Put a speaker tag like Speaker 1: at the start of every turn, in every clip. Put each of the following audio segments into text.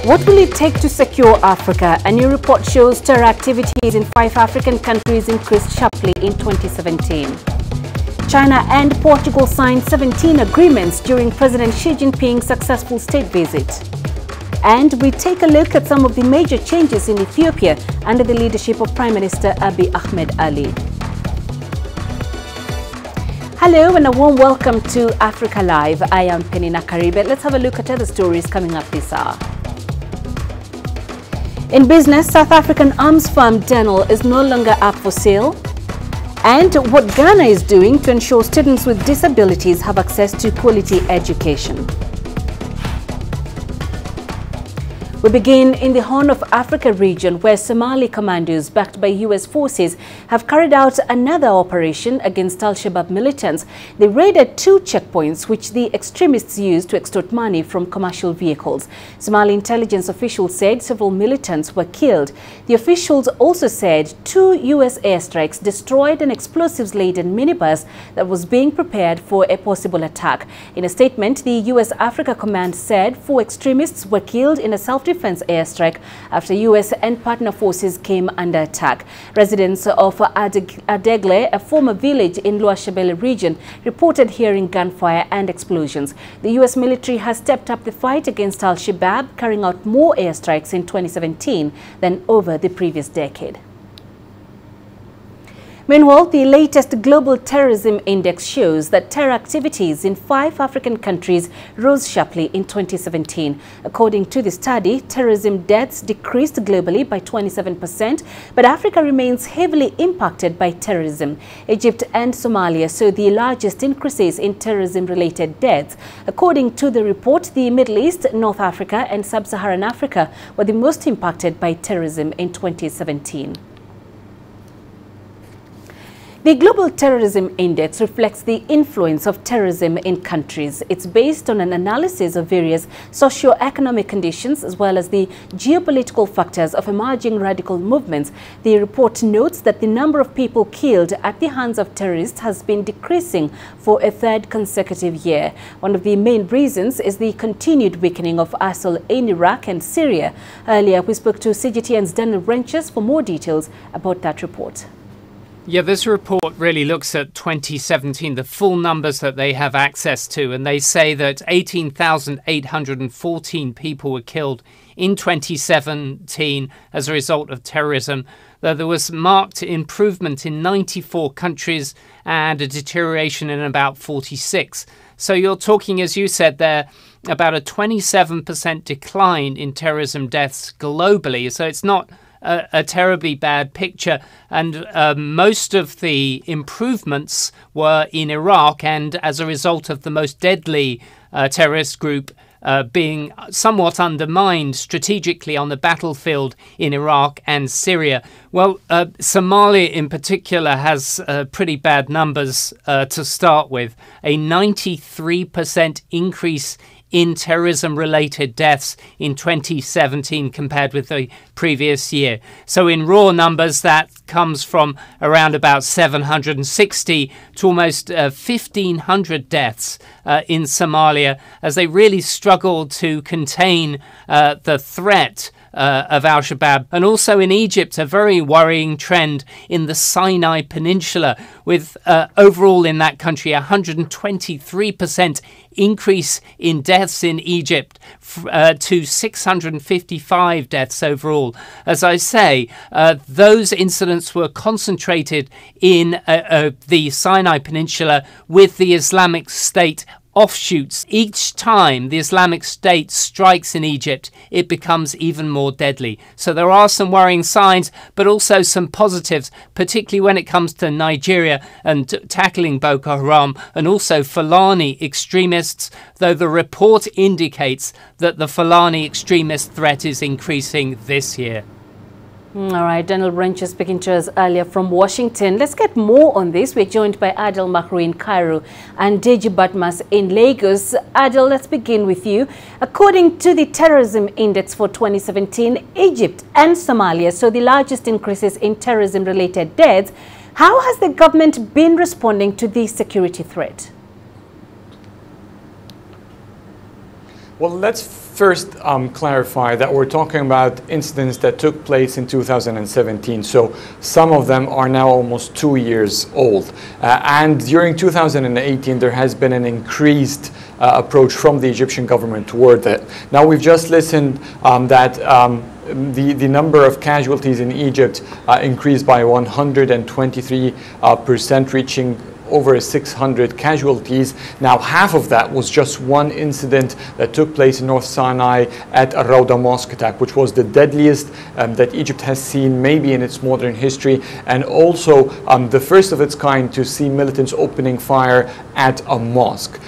Speaker 1: What will it take to secure Africa? A new report shows terror activities in 5 African countries increased sharply in 2017. China and Portugal signed 17 agreements during President Xi Jinping's successful state visit. And we take a look at some of the major changes in Ethiopia under the leadership of Prime Minister Abiy Ahmed Ali. Hello and a warm welcome to Africa Live. I am Peninah Karibe. Let's have a look at other stories coming up this hour. In business, South African arms firm Denel is no longer up for sale. And what Ghana is doing to ensure students with disabilities have access to quality education. We begin in the Horn of Africa region, where Somali commandos backed by U.S. forces have carried out another operation against Al-Shabaab militants. They raided 2 checkpoints which the extremists used to extort money from commercial vehicles. Somali intelligence officials said several militants were killed. The officials also said 2 U.S. airstrikes destroyed an explosives-laden minibus that was being prepared for a possible attack. In a statement, the U.S. Africa Command said 4 extremists were killed in a self-defense airstrike after U.S. and partner forces came under attack. Residents of Adegle, a former village in Lower Shabelle region, reported hearing gunfire and explosions. The U.S. military has stepped up the fight against Al-Shabaab, carrying out more airstrikes in 2017 than over the previous decade. Meanwhile, the latest Global Terrorism Index shows that terror activities in 5 African countries rose sharply in 2017. According to the study, terrorism deaths decreased globally by 27%, but Africa remains heavily impacted by terrorism. Egypt and Somalia saw the largest increases in terrorism-related deaths. According to the report, the Middle East, North Africa and Sub-Saharan Africa were the most impacted by terrorism in 2017. The Global Terrorism Index reflects the influence of terrorism in countries. It's based on an analysis of various socio-economic conditions as well as the geopolitical factors of emerging radical movements. The report notes that the number of people killed at the hands of terrorists has been decreasing for a 3rd consecutive year. One of the main reasons is the continued weakening of ISIL in Iraq and Syria. Earlier, we spoke to CGTN's Daniel Wrenches for more details about that report.
Speaker 2: Yeah, this report really looks at 2017, the full numbers that they have access to, and they say that 18,814 people were killed in 2017 as a result of terrorism, though there was marked improvement in 94 countries and a deterioration in about 46. So you're talking, as you said there, about a 27% decline in terrorism deaths globally. So it's not a terribly bad picture, and most of the improvements were in Iraq, and as a result of the most deadly terrorist group being somewhat undermined strategically on the battlefield in Iraq and Syria. Well, Somalia in particular has pretty bad numbers to start with. A 93% increase in terrorism-related deaths in 2017 compared with the previous year. So in raw numbers, that comes from around about 760 to almost 1,500 deaths in Somalia, as they really struggled to contain the threat of Al-Shabaab. And also in Egypt, a very worrying trend in the Sinai Peninsula, with overall in that country 123% increase in deaths in Egypt to 655 deaths overall. As I say, those incidents were concentrated in the Sinai Peninsula with the Islamic State offshoots. Each time the Islamic State strikes in Egypt, it becomes even more deadly. So there are some worrying signs, but also some positives, particularly when it comes to Nigeria and tackling Boko Haram and also Fulani extremists, though the report indicates that the Fulani extremist threat is increasing this year.
Speaker 1: All right, Daniel Wrenches speaking to us earlier from Washington. Let's get more on this. We're joined by Adel Mahru in Cairo and Deji Batmas in Lagos. Adel, let's begin with you. According to the Terrorism Index for 2017, Egypt and Somalia saw the largest increases in terrorism-related deaths. How has the government been responding to this security threat?
Speaker 3: Well, let's first clarify that we're talking about incidents that took place in 2017. So some of them are now almost 2 years old. And during 2018, there has been an increased approach from the Egyptian government toward that. Now, we've just listened that the number of casualties in Egypt increased by 123%, reaching over 600 casualties. Now, half of that was just one incident that took place in North Sinai at a Rawda mosque attack, which was the deadliest that Egypt has seen maybe in its modern history, and also the first of its kind to see militants opening fire at a mosque.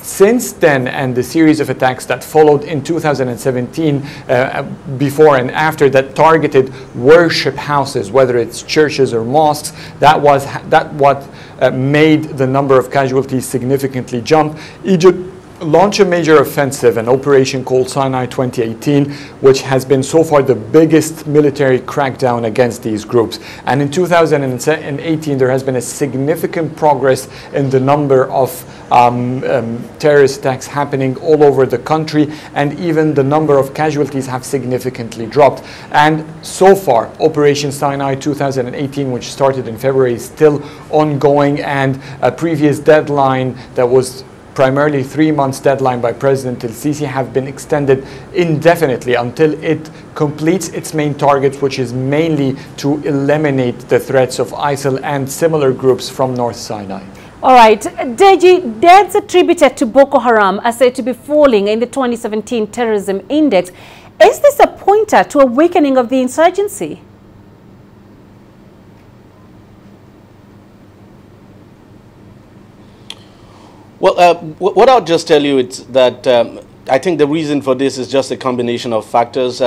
Speaker 3: Since then, and the series of attacks that followed in 2017, before and after, that targeted worship houses, whether it's churches or mosques, that what made the number of casualties significantly jump. Egypt launched a major offensive, an operation called Sinai 2018, which has been so far the biggest military crackdown against these groups. And in 2018, there has been a significant progress in the number of terrorist attacks happening all over the country, and even the number of casualties have significantly dropped. And so far, Operation Sinai 2018, which started in February, is still ongoing, and a previous deadline that was primarily 3 months deadline by President El-Sisi have been extended indefinitely until it completes its main targets, which is mainly to eliminate the threats of ISIL and similar groups from North Sinai.
Speaker 1: All right, Deji, deaths attributed to Boko Haram are said to be falling in the 2017 Terrorism Index. Is this a pointer to a weakening of the insurgency?
Speaker 4: Well, what I'll just tell you is that I think the reason for this is just a combination of factors.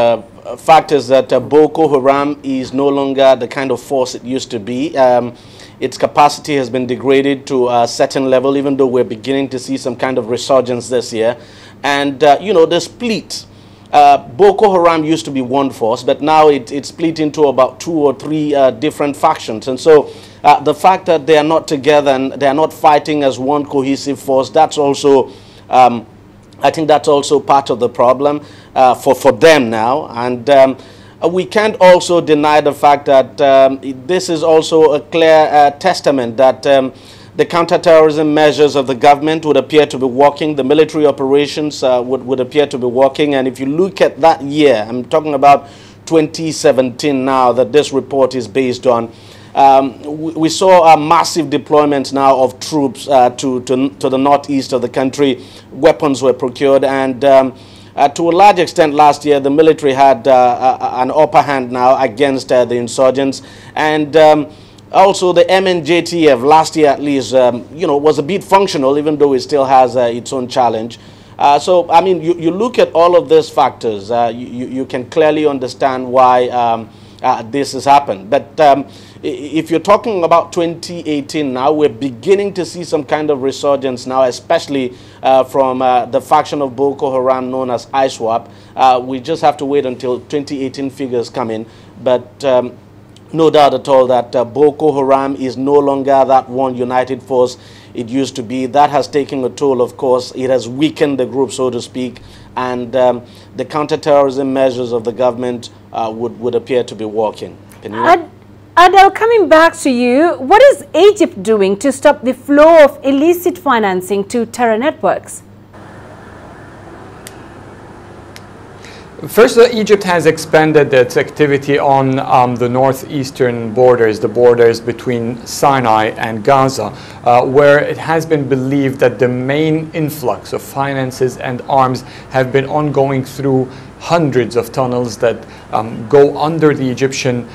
Speaker 4: Factors that Boko Haram is no longer the kind of force it used to be. Its capacity has been degraded to a certain level, even though we're beginning to see some kind of resurgence this year. And, you know, the split. Boko Haram used to be one force, but now it's split into about 2 or 3 different factions. And so the fact that they are not together and they are not fighting as one cohesive force, that's also, I think that's also part of the problem for them now. And we can't also deny the fact that this is also a clear testament that the counterterrorism measures of the government would appear to be working. The military operations would appear to be working. And if you look at that year, I'm talking about 2017 now that this report is based on, we saw a massive deployment now of troops to the northeast of the country. Weapons were procured, and to a large extent last year, the military had an upper hand now against the insurgents. And also the MNJTF last year at least, you know, was a bit functional, even though it still has its own challenge. So, I mean, you look at all of these factors, you can clearly understand why this has happened. But if you're talking about 2018 now, we're beginning to see some kind of resurgence now, especially from the faction of Boko Haram known as ISWAP. We just have to wait until 2018 figures come in. But no doubt at all that Boko Haram is no longer that one united force it used to be. That has taken a toll, of course. It has weakened the group, so to speak. And the counterterrorism measures of the government would appear to be working.
Speaker 1: Adel, coming back to you, what is Egypt doing to stop the flow of illicit financing to terror networks?
Speaker 3: First, Egypt has expanded its activity on the northeastern borders, the borders between Sinai and Gaza, where it has been believed that the main influx of finances and arms have been ongoing through hundreds of tunnels that go under the Egyptian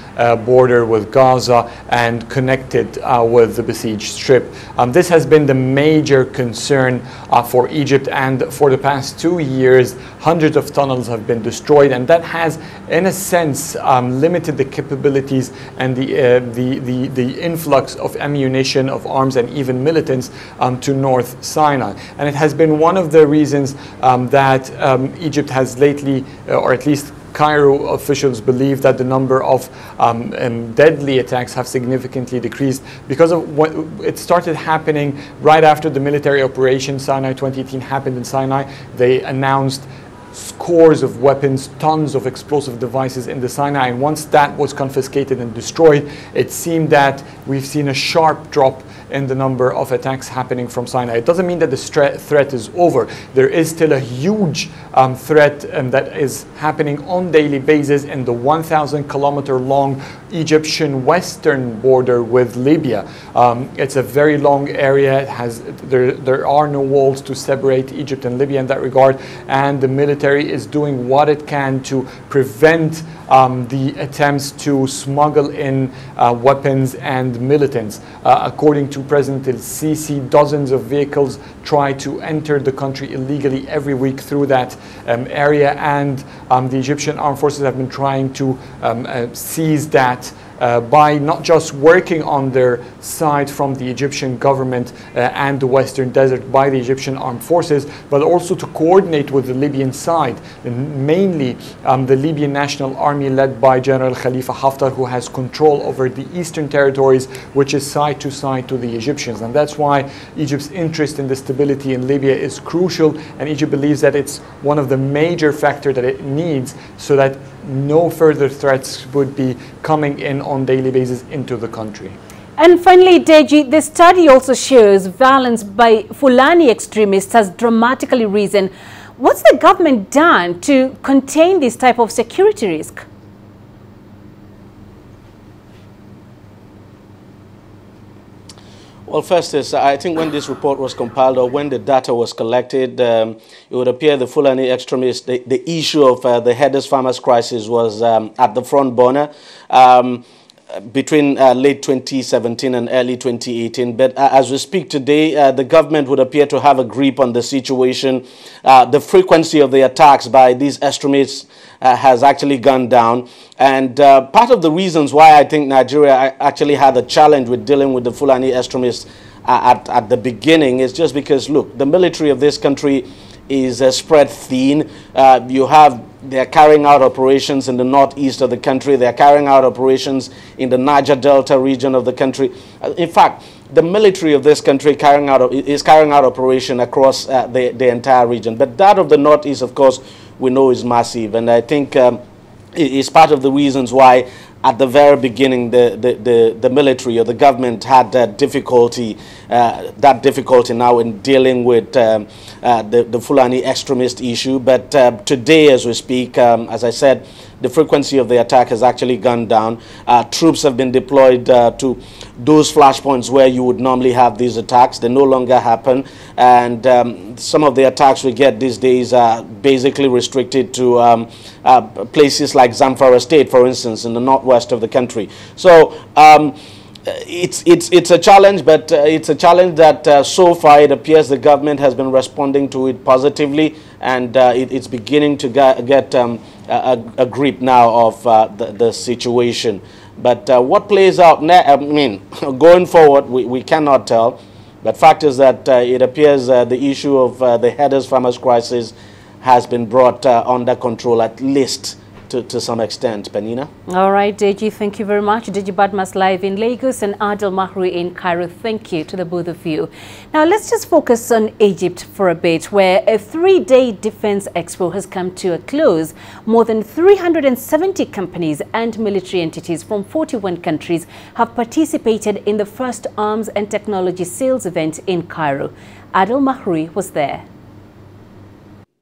Speaker 3: border with Gaza and connected with the besieged Strip. This has been the major concern for Egypt, and for the past 2 years, hundreds of tunnels have been destroyed, and that has, in a sense, limited the capabilities and the influx of ammunition, of arms, and even militants to North Sinai. And it has been one of the reasons that Egypt has lately, or at least Cairo officials believe that the number of deadly attacks have significantly decreased because of what it started happening right after the military operation Sinai 2018 happened in Sinai. They announced scores of weapons, tons of explosive devices in the Sinai, and once that was confiscated and destroyed, it seemed that we've seen a sharp drop in the number of attacks happening from Sinai. It doesn't mean that the threat is over. There is still a huge threat that is happening on daily basis in the 1,000-kilometer long Egyptian western border with Libya. It's a very long area. There are no walls to separate Egypt and Libya in that regard, and the military is doing what it can to prevent the attempts to smuggle in weapons and militants. According to President el-Sisi, dozens of vehicles try to enter the country illegally every week through that area, and the Egyptian armed forces have been trying to seize that by not just working on their side from the Egyptian government and the Western Desert by the Egyptian armed forces, but also to coordinate with the Libyan side, and mainly the Libyan National Army led by General Khalifa Haftar, who has control over the eastern territories, which is side to the Egyptians. And that's why Egypt's interest in the stability in Libya is crucial, and Egypt believes that it's one of the major factors that it needs so that no further threats would be coming in on daily basis into the country.
Speaker 1: And finally, Deji, the study also shows violence by Fulani extremists has dramatically risen. What's the government done to contain this type of security risk?
Speaker 4: Well, first is, I think when this report was compiled or when the data was collected, it would appear the Fulani extremists, the issue of the headless farmers crisis was at the front burner between late 2017 and early 2018. But as we speak today, the government would appear to have a grip on the situation. The frequency of the attacks by these extremists has actually gone down. And part of the reasons why I think Nigeria actually had a challenge with dealing with the Fulani extremists at the beginning is just because, look, the military of this country is spread thin. They're carrying out operations in the northeast of the country. They're carrying out operations in the Niger Delta region of the country. In fact, the military of this country is carrying out operation across the entire region. But that of the northeast, of course, we know is massive. And I think it's part of the reasons why at the very beginning the military or the government had that difficulty now in dealing with the Fulani extremist issue. But today, as we speak, as I said, the frequency of the attack has actually gone down. Troops have been deployed to those flashpoints where you would normally have these attacks. They no longer happen. And some of the attacks we get these days are basically restricted to places like Zamfara State, for instance, in the northwest of the country. So it's a challenge, but it's a challenge that so far it appears the government has been responding to it positively, and it's beginning to get a grip now of the situation. But what plays out going forward, we cannot tell. But fact is that it appears the issue of the headless farmers crisis has been brought under control, at least to some extent. Peninah?
Speaker 1: All right, Deji, thank you very much. Deji Badmas live in Lagos and Adel Mahri in Cairo. Thank you to the both of you. Now, let's just focus on Egypt for a bit, where a 3-day defense expo has come to a close. More than 370 companies and military entities from 41 countries have participated in the first arms and technology sales event in Cairo. Adel Mahri was there.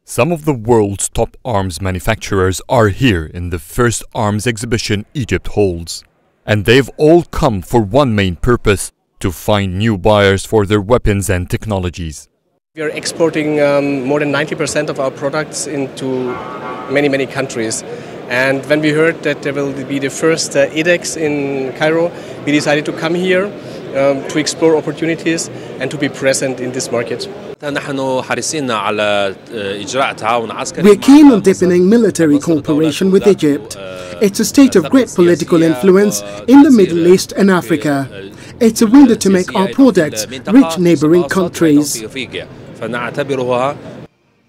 Speaker 5: Some of the world's top arms manufacturers are here in the first arms exhibition Egypt holds. And they've all come for one main purpose: to find new buyers for their weapons and technologies.
Speaker 6: We are exporting more than 90% of our products into many countries. And when we heard that there will be the first EDEX in Cairo, we decided to come here to explore opportunities and to be present in this market.
Speaker 7: We're keen on deepening military cooperation with Egypt. It's a state of great political influence in the Middle East and Africa. It's a window to make our products reach neighboring countries.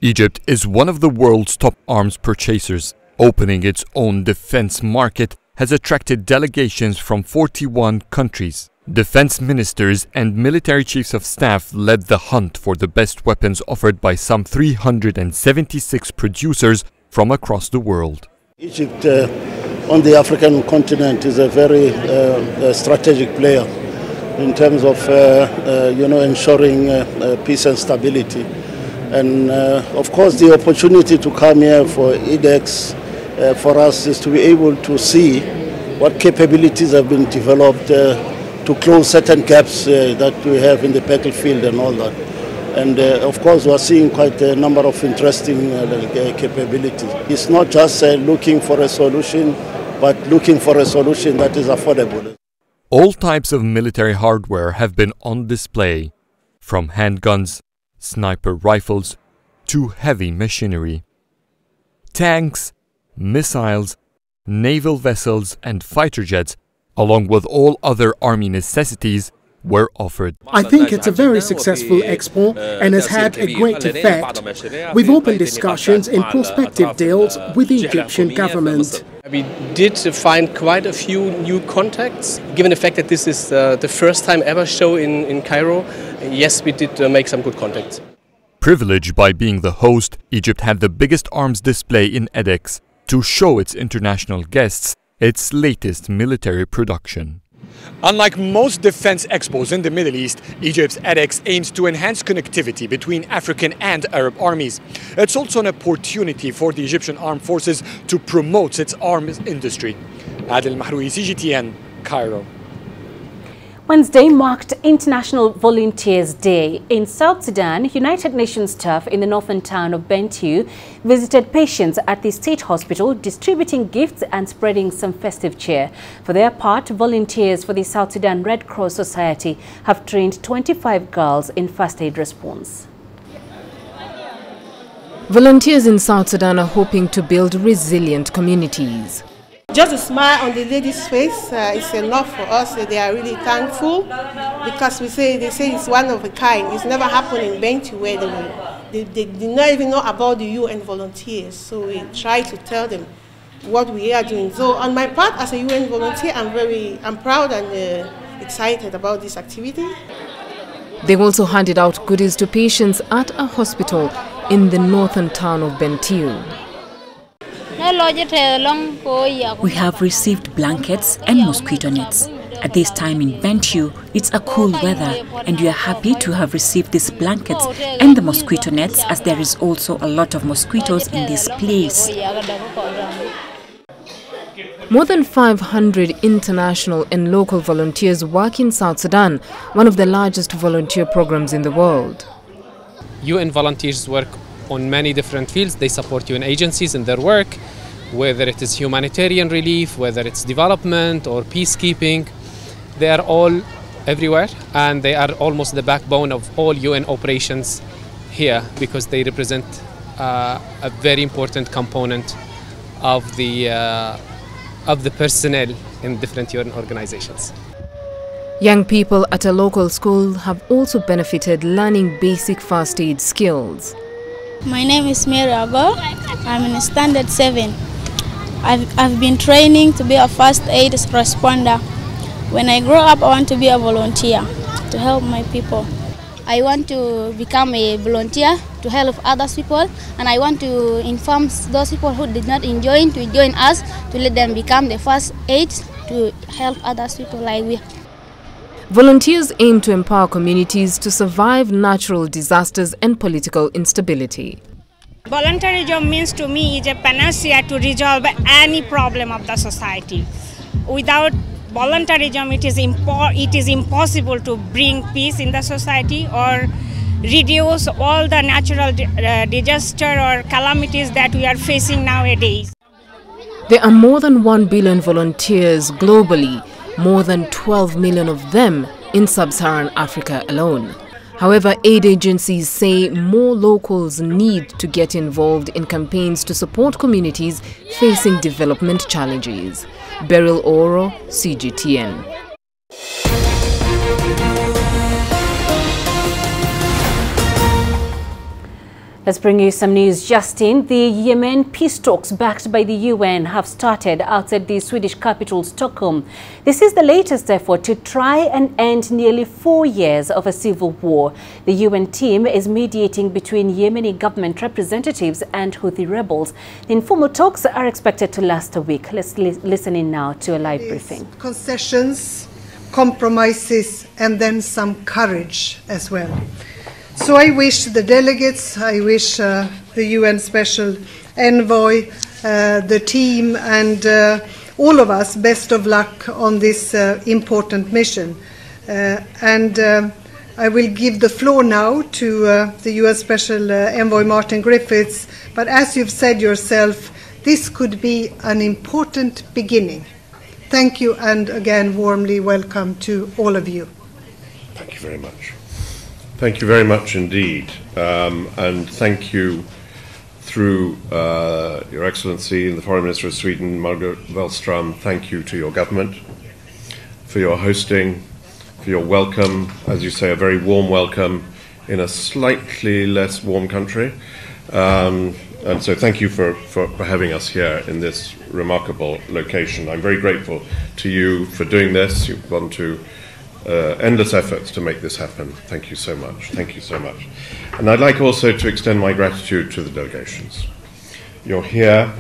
Speaker 5: Egypt is one of the world's top arms purchasers. Opening its own defense market has attracted delegations from 41 countries. Defense ministers and military chiefs of staff led the hunt for the best weapons offered by some 376 producers from across the world.
Speaker 8: Egypt on the African continent is a very strategic player in terms of ensuring peace and stability. And of course the opportunity to come here for IDEX for us is to be able to see what capabilities have been developed to close certain gaps that we have in the battlefield and all that. And of course we are seeing quite a number of interesting capabilities. It's not just looking for a solution, but looking for a solution that is affordable.
Speaker 5: All types of military hardware have been on display, from handguns, sniper rifles, to heavy machinery. Tanks, missiles, naval vessels and fighter jets, along with all other army necessities, were offered.
Speaker 7: I think it's a very successful expo and has had a great effect. We've opened discussions in prospective deals with the Egyptian government.
Speaker 6: We did find quite a few new contacts. Given the fact that this is the first time ever show in Cairo, yes, we did make some good contacts.
Speaker 5: Privileged by being the host, Egypt had the biggest arms display in edX to show its international guests its latest military production.
Speaker 3: Unlike most defense expos in the Middle East, Egypt's edX aims to enhance connectivity between African and Arab armies. It's also an opportunity for the Egyptian armed forces to promote its arms industry. Adil Mahroui, CGTN, Cairo.
Speaker 1: Wednesday marked International Volunteers Day. In South Sudan, United Nations staff in the northern town of Bentiu visited patients at the state hospital, distributing gifts and spreading some festive cheer. For their part, volunteers for the South Sudan Red Cross Society have trained 25 girls in first aid response.
Speaker 9: Volunteers in South Sudan are hoping to build resilient communities.
Speaker 10: Just a smile on the lady's face is enough for us. They are really thankful because they say it's one of a kind. It's never happened in Bentiu where they did not even know about the UN volunteers. So we try to tell them what we are doing. So on my part, as a UN volunteer, I'm proud and excited about this activity.
Speaker 9: They've also handed out goodies to patients at a hospital in the northern town of Bentiu.
Speaker 11: We have received blankets and mosquito nets. At this time in Bentiu, it's a cool weather and we are happy to have received these blankets and the mosquito nets, as there is also a lot of mosquitoes in this place.
Speaker 9: More than 500 international and local volunteers work in South Sudan, one of the largest volunteer programs in the world.
Speaker 12: UN volunteers work on many different fields. They support UN agencies in their work, whether it is humanitarian relief, whether it's development or peacekeeping. They are all everywhere, and they are almost the backbone of all UN operations here because they represent a very important component of the personnel in different UN organizations.
Speaker 9: Young people at a local school have also benefited learning basic first aid skills.
Speaker 13: My name is Mary Ago. I'm in Standard 7. I've been training to be a first aid responder. When I grow up, I want to be a volunteer to help my people. I want to become a volunteer to help other people, and I want to inform those people who did not join to join us, to let them become the first aid to help other people like we.
Speaker 9: Volunteers aim to empower communities to survive natural disasters and political instability.
Speaker 14: Volunteerism means to me is a panacea to resolve any problem of the society. Without volunteerism, it is impossible to bring peace in the society or reduce all the natural disaster or calamities that we are facing nowadays.
Speaker 9: There are more than 1 billion volunteers globally, more than 12 million of them in sub-Saharan Africa alone. However, aid agencies say more locals need to get involved in campaigns to support communities facing development challenges. Beryl Oro, CGTN.
Speaker 1: Let's bring you some news, Justin. The Yemen peace talks backed by the UN have started outside the Swedish capital, Stockholm. This is the latest effort to try and end nearly 4 years of a civil war. The UN team is mediating between Yemeni government representatives and Houthi rebels. The informal talks are expected to last a week. Let's listen in now to a live briefing.
Speaker 15: Concessions, compromises, and then some courage as well. So I wish the delegates, I wish the UN Special Envoy, the team, and all of us best of luck on this important mission. I will give the floor now to the UN Special Envoy Martin Griffiths. But as you've said yourself, this could be an important beginning. Thank you, and again, warmly welcome to all of you.
Speaker 16: Thank you very much. Thank you very much indeed, and thank you through Your Excellency and the Foreign Minister of Sweden, Margot Wallström. Thank you to your government for your hosting, for your welcome, as you say, a very warm welcome in a slightly less warm country. And so thank you for having us here in this remarkable location. I'm very grateful to you for doing this. You've gone to endless efforts to make this happen. Thank you so much. Thank you so much. And I'd like also to extend my gratitude to the delegations. You're here.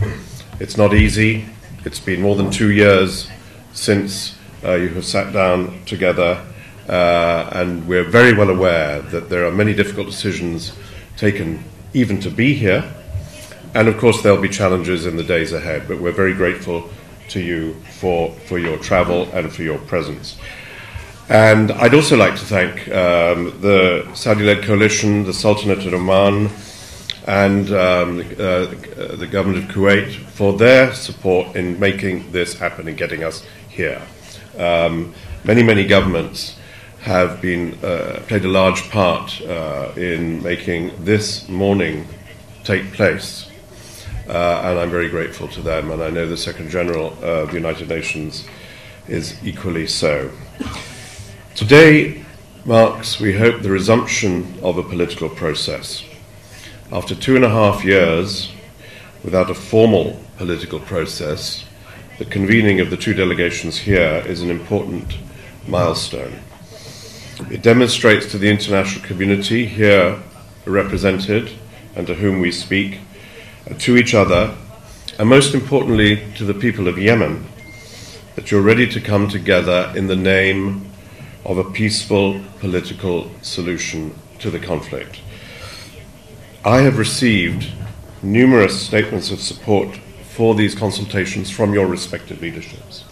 Speaker 16: It's not easy. It's been more than 2 years since you have sat down together, and we're very well aware that there are many difficult decisions taken even to be here. And of course there'll be challenges in the days ahead, but we're very grateful to you for your travel and for your presence. And I'd also like to thank the Saudi-led coalition, the Sultanate of Oman, and the government of Kuwait for their support in making this happen and getting us here. Many governments have been played a large part in making this morning take place, and I'm very grateful to them, and I know the Secretary General of the United Nations is equally so. Today marks, we hope, the resumption of a political process. After 2.5 years without a formal political process, the convening of the two delegations here is an important milestone. It demonstrates to the international community here represented and to whom we speak, to each other, and most importantly to the people of Yemen, that you're ready to come together in the name of a peaceful political solution to the conflict. I have received numerous statements of support for these consultations from your respective leaderships,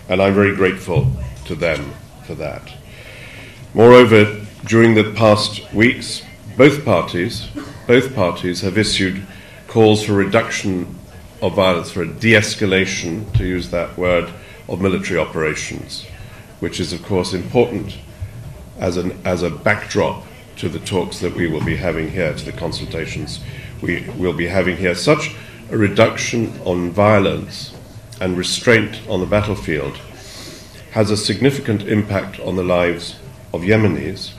Speaker 16: and I'm very grateful to them for that. Moreover, during the past weeks, both parties have issued calls for reduction of violence, for a de-escalation, to use that word, of military operations, which is of course important as a backdrop to the talks that we will be having here, to the consultations we will be having here. Such a reduction on violence and restraint on the battlefield has a significant impact on the lives of Yemenis,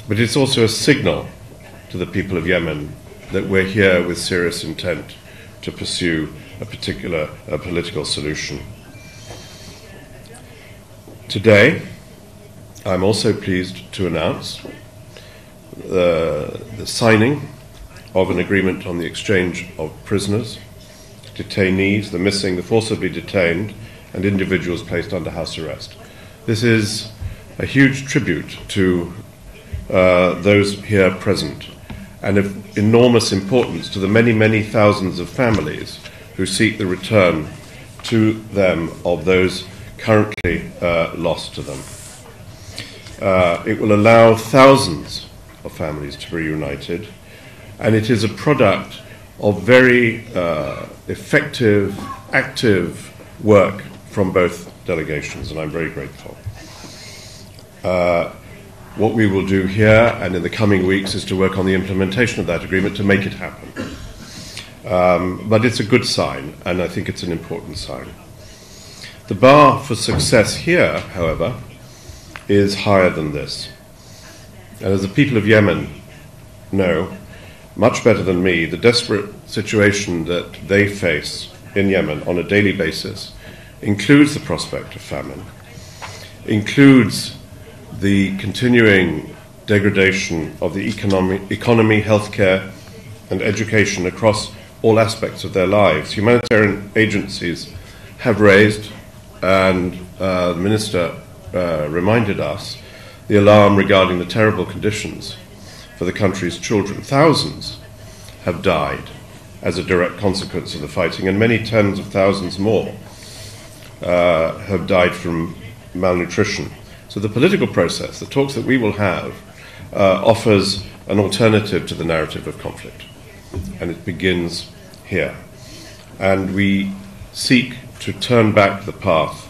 Speaker 16: but it's also a signal to the people of Yemen that we're here with serious intent to pursue a particular political solution. Today, I'm also pleased to announce the signing of an agreement on the exchange of prisoners, detainees, the missing, the forcibly detained, and individuals placed under house arrest. This is a huge tribute to those here present, and of enormous importance to the many thousands of families who seek the return to them of those currently lost to them. It will allow thousands of families to be reunited, and it is a product of very effective, active work from both delegations, and I'm very grateful. What we will do here and in the coming weeks is to work on the implementation of that agreement to make it happen. But it's a good sign, and I think it's an important sign. The bar for success here, however, is higher than this. And as the people of Yemen know, much better than me the desperate situation that they face in Yemen on a daily basis includes the prospect of famine, includes the continuing degradation of the economy, healthcare, and education across all aspects of their lives. Humanitarian agencies have raised, and the Minister reminded us, the alarm regarding the terrible conditions for the country's children. Thousands have died as a direct consequence of the fighting, and many tens of thousands more have died from malnutrition. So the political process, the talks that we will have, offers an alternative to the narrative of conflict, and it begins here. And we seek to turn back the path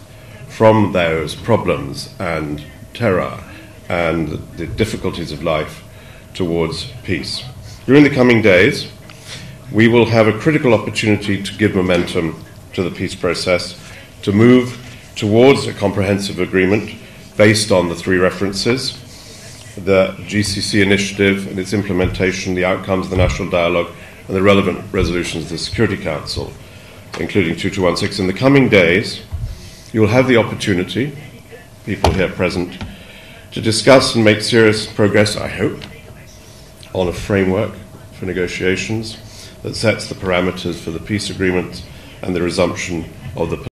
Speaker 16: from those problems and terror and the difficulties of life towards peace. During the coming days, we will have a critical opportunity to give momentum to the peace process, to move towards a comprehensive agreement based on the three references: the GCC initiative and its implementation, the outcomes of the national dialogue, and the relevant resolutions of the Security Council, including 2216. In the coming days, you will have the opportunity, people here present, to discuss and make serious progress, I hope, on a framework for negotiations that sets the parameters for the peace agreement and the resumption of the